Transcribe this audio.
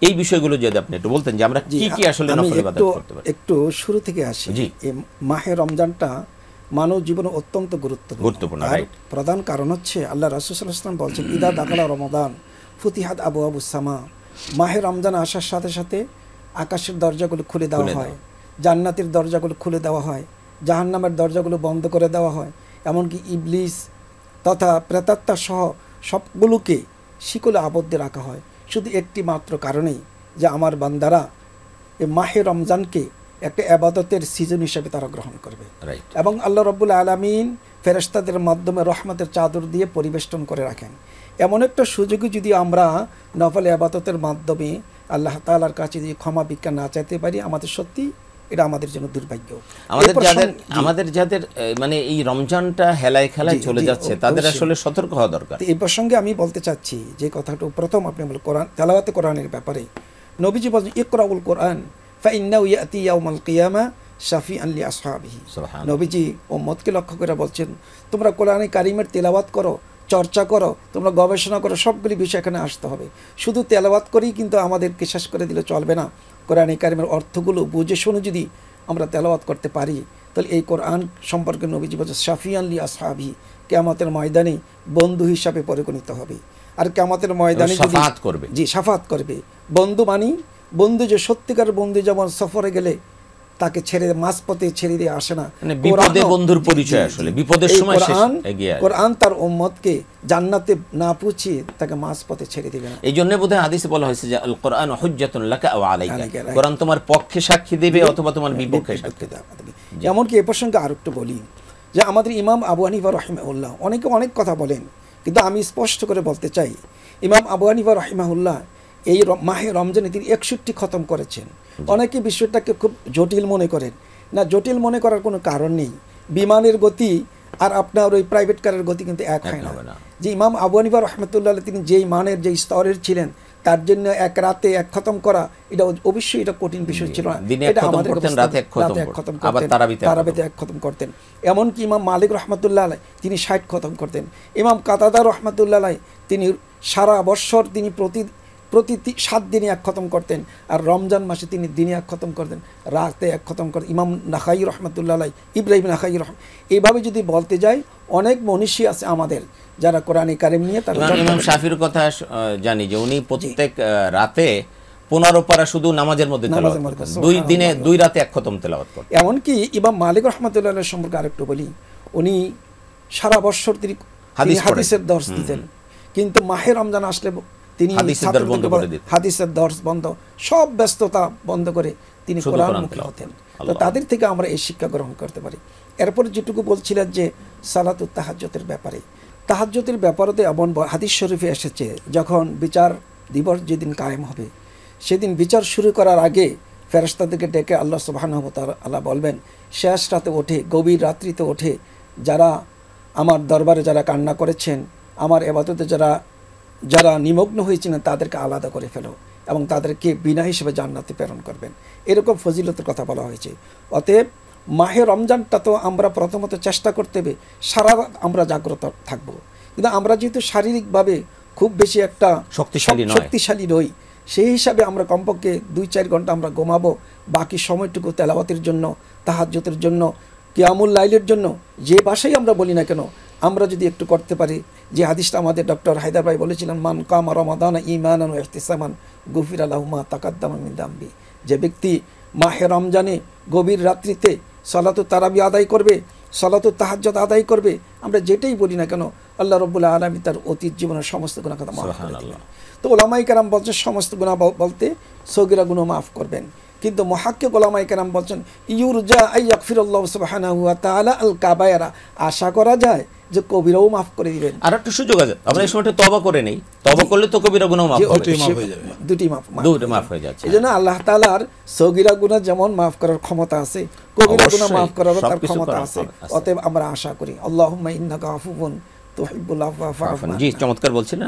এই বিষয়গুলো যদি আপনি একটু বলতেন যে আমরা কি কি আসলে নফল ইবাদত করতে পারি। একটু শুরু থেকে আসি। এই মাহে রমজানটা মানব জীবনে অত্যন্ত গুরুত্বপূর্ণ। প্রধান কারণ হচ্ছে আল্লাহ রাসূল সাল্লাল্লাহু আলাইহি ওয়াসাল্লাম বলছেন, ইদা দাখালা রমাদান ফুতিহাত আবওয়াবুস সামা। মাহে রমজান আসার সাথে সাথে আকাশের দরজাগুলো খুলে দেওয়া হয়, জান্নাতের দরজাগুলো খুলে দেওয়া হয়, জাহান্নামের দরজাগুলো বন্ধ করে দেওয়া হয়, এমনকি ইবলিস তথা প্রেতাত্মা সহ সবগুলোকে শিকলে আবদ্ধ রাখা হয়, শুধু একটি মাত্র কারণেই যে আমার বান্দারা এই মাহে রমজানকে একটা ইবাদতের সিজন হিসেবে তারা গ্রহণ করবে। এবং আল্লাহ রাব্বুল আলামিন ফেরেশতাদের মাধ্যমে রহমতের চাদর দিয়ে পরিবেষ্টন করে রাখেন। এমন একটা সুযোগে যদি আমরা নফল ইবাদতের মাধ্যমে আল্লাহ তাআলার কাছে যদি ক্ষমা ভিক্ষা না চাইতে পারি, আমাদের সত্যি এটা আমাদের জন্য দুর্ভাগ্য। আমাদের যাদের মানে এই রমজানটা হেলায় খেলায় চলে যাচ্ছে, তাদের আসলে সতর্ক হওয়া দরকার। এই প্রসঙ্গে আমি বলতে চাচ্ছি যে কথাটা প্রথম আপনি বলেন কোরআন তেলাওয়াতে কোরআনের ব্যাপারে। নবীজি বলেন, ইকরাউল কোরআন ফাইন্নাহু ইয়াতি ইয়াউমাল কিয়ামা শাফিআন লিআসহাবিহি। নবীজি উম্মতকে লক্ষ্য করে বলছেন, তোমরা কোরআনে কারিমের তেলাওয়াত করো, চর্চা করো, তোমরা গবেষণা করো, সবগুলি বিষয় এখানে আসতে হবে। শুধু তেলাওয়াত করেই কিন্তু আমাদেরকে শেষ করে দিলে চলবে না। কোরআনে কারিমের অর্থগুলো বুঝে শুনে যদি আমরা তেলাওয়াত করতে পারি, তাহলে এই কোরআন সম্পর্কে নবীজি বলছেন শাফিআন লিআসহাবিহি, কিয়ামতের ময়দানে বন্ধু হিসাবে পরিগণিত হবে। আর কিয়ামতের ময়দানে যদি শাফাআত করবে। বন্ধু মানি বন্ধু যে সত্যিকার বন্ধু যেমন সফরে গেলে তাকে ছেড়ে মাঝপথে ছেড়ে দিয়ে আসে না, মানে বিপদে বন্ধুর পরিচয়। আসলে বিপদের সময় কোরআন তার উম্মতকে জান্নাতে না পৌঁছে তাকে মাঝপথে ছেড়ে দিবে না। এই জন্য বোধহয় হাদিসে বলা হয়েছে যে আল কোরআন হুজ্জাতুন লাকা ওয়া আলাইকা, কোরআন তোমার পক্ষে সাক্ষী দেবে অথবা তোমার বিপক্ষে সাক্ষী দেবে। এমনকি এই প্রসঙ্গে আরেকটু বলি যে আমাদের ইমাম আবু হানিফা রাহিমাহুল্লাহ অনেকে অনেক কথা বলেন, কিন্তু আমি স্পষ্ট করে বলতে চাই, ইমাম আবু হানিফা রাহিমাহুল্লাহ এই মাহে রমজানে তিনি 61 খতম করেছেন। অনেকে বিষয়টাকে খুব জটিল মনে করেন, না জটিল মনে করার কোনো কারণ নেই। বিমানের গতি আর আপনার ওই প্রাইভেট কারের গতি কিন্তু এক হয় না। যে ইমাম আবু হানিফা রাহমাতুল্লাহ তিনি যেই মানের যেই স্তরের ছিলেন, তার জন্য এক রাতে এক খতম করা এটা অবশ্যই এটা কঠিন বিষয় ছিল না। এটা আমাদের রাতে এক খতম করতেন, আবার তারাবিতে এক খতম করতেন। এমনকি ইমাম মালিক রহমাতুল্লাহ আলাইহি তিনি 60 খতম করতেন। ইমাম কাতাদা রহমাতুল্লাহ আলাইহি তিনি সারা বছর তিনি প্রতি 7 দিনে এক খতম করতেন, আর রমজান মাসে তিনি দিনে এক খতম করতেন, রাতে এক খতম করতেন। ইমাম নাখাই রহমাতুল্লাহ আলাইহি, ইব্রাহিম নাখাই এইভাবে যদি বলতে যাই, অনেক মনীষী আছে আমাদের যারা কোরআনে কারিম নিয়ে তারা। ইমাম শাফির কথা জানি যে উনি প্রত্যেক রাতে 15 পারা শুধু নামাজের মধ্যে তেলাওয়াত করতেন, 2 দিনে 2 রাতে এক খতম তেলাওয়াত করতেন। এমনকি ইমাম মালিক রহমাতুল্লাহ আলাইহি সম্পর্কে আরেকটু বলি, উনি সারা বছর তিনি হাদিসের দর্শ দিতেন, কিন্তু মাহে রমজান আসলে তিনি হাদিসের দর্শ বন্ধ, সব ব্যস্ততা বন্ধ করে তিনি কোরআনমুখী হতেন। তো তাদের থেকে আমরা এই শিক্ষা গ্রহণ করতে পারি। এরপরে যেটুকু বলছিলেন যে সালাতুত তাহাজ্জুদের ব্যাপারে, তাহাজ্জুদের ব্যাপারে এমন হাদিস শরীফে এসেছে, যখন বিচার দিবস যেদিন কায়েম হবে, সেদিন বিচার শুরু করার আগে ফেরেশতাদেরকে ডেকে আল্লাহ সুবহানাহু ওয়া তাআলা বলবেন, শেষ রাতে ওঠে, গভীর রাত্রিতে ওঠে, যারা আমার দরবারে যারা কান্না করেছেন, আমার ইবাদতে যারা নিমগ্ন হয়েছিলেন তাদেরকে আলাদা করে ফেলো এবং তাদেরকে বিনা হিসেবে জান্নাতে প্রেরণ করবেন। এরকম ফজিলতের কথা বলা হয়েছে। অতএব মাহে রমজানটা তো আমরা প্রথমত চেষ্টা করতে হবে সারা রাত আমরা জাগ্রত থাকব, কিন্তু আমরা যেহেতু শারীরিকভাবে খুব বেশি একটা শক্তিশালী নই, সেই হিসাবে আমরা কমপক্ষে 2-4 ঘন্টা আমরা ঘুমাবো, বাকি সময়টুকু তেলাওয়াতের জন্য, তাহাজ্জুদের জন্য, কিয়ামুল লাইলের জন্য, যে ভাষায় আমরা বলি না কেন, আমরা যদি একটু করতে পারি। যে হাদিসটা আমাদের ডক্টর হায়দার ভাই বলেছিলেন, মান কামা রমাদান ঈমানান ওয়া ইহতিসামান গুফিরা লাহু মা তাকাদ্দামা মিন যামবি। যে ব্যক্তি মাহে রমজানে গভীর রাত্রিতে সালাতুত তারাবি আদায় করবে, সালাতুত তাহাজ্জুদ আদায় করবে, আমরা যেটাই বলি না কেন, আল্লাহ রাব্বুল আলামিন তার অতীত জীবনের সমস্ত গুনাহ কথা মাফ করে দিবেন। তো উলামায়ে কেরাম বলছেন সমস্ত গুনাহ বলতে সগীরা গুনাহ মাফ করবেন, কিন্তু মুহাক্কিক উলামায়ে কেরাম বলছেন ইউরজা আইয়াগফিরাল্লাহু সুবহানাহু ওয়া তাআলা আল কাবায়রা, আশা করা যায় যে কবিরাও মাফ করে দিবেন। আর একটা সুযোগ আছে, আমরা এই সময়টা তওবা করে নেই, তওবা করলে তো কবিরা গুনাহ মাফ হয়ে যাবে, দুটি মাফ হয়ে যাচ্ছে। এজন্য আল্লাহ তাআলার সগীরা গুনাহ যেমন মাফ করার ক্ষমতা আছে, কবিরা গুনাহ মাফ করার তার ক্ষমতা আছে। অতএব আমরা আশা করি আল্লাহুম্মা ইন্নাকা আফুউন তুহিব্বুল আফওয়া ফা'ফু আন্না। জি, চমৎকার বলছিলেন।